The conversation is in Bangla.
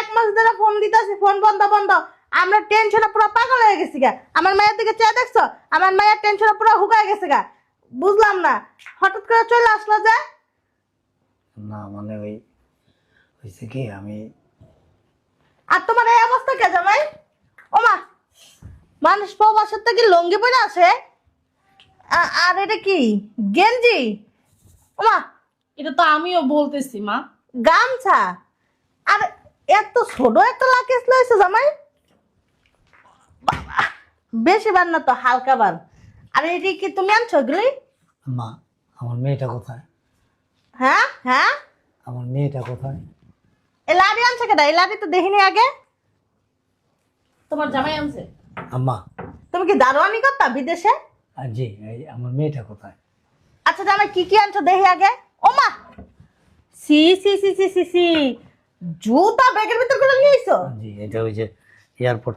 1 মাস ধরে ফোন দিতেছি, ফোন বন্ধ বন্ধ। আমরা টেনশনে পুরো পাগল হয়ে গেছি গা। আমার মায়ের দিকে চেয়ে দেখছো? আমার মায়ের টেনশনে পুরো হুকায় গেছে গা। বুঝলাম না হঠাৎ করে চলে আসলো যে। না মানে ওই হয়েছে কি আমি আর তোমার এই অবস্থা কে জামাই? ওমা, মানুষ প্রবাসের থেকে লঙ্গি পরে আসে, আর এটা কি গেঞ্জি? ওমা, এটা তো আমিও বলতেছি মা। গামছা, আর এত ছোট একটা লাকেজ লইছে জামাই। বাবা, বেশি বার না তো, হালকা বার। আর এটি কি তুমি আনছো এগুলি? মা আমার মেয়েটা কোথায়? হ্যাঁ হ্যাঁ, আমার মেয়েটা কোথায়? এই লাড়ি আনছে কেটা? এই লাড়ি তো দেখিনি আগে। তোমার জামাই আনছে? আম্মা তুমি কি দারোয়ানি করতা বিদেশে? জি এই আমার মেয়েটা কোথায়? আচ্ছা জামাই কি কি আনছো দেখি আগে। ওমা, সি সি সি সি সি সি, জুতা ব্যাগের ভিতর করে নিয়েছো? জি এটা ওই যে এয়ারপোর্ট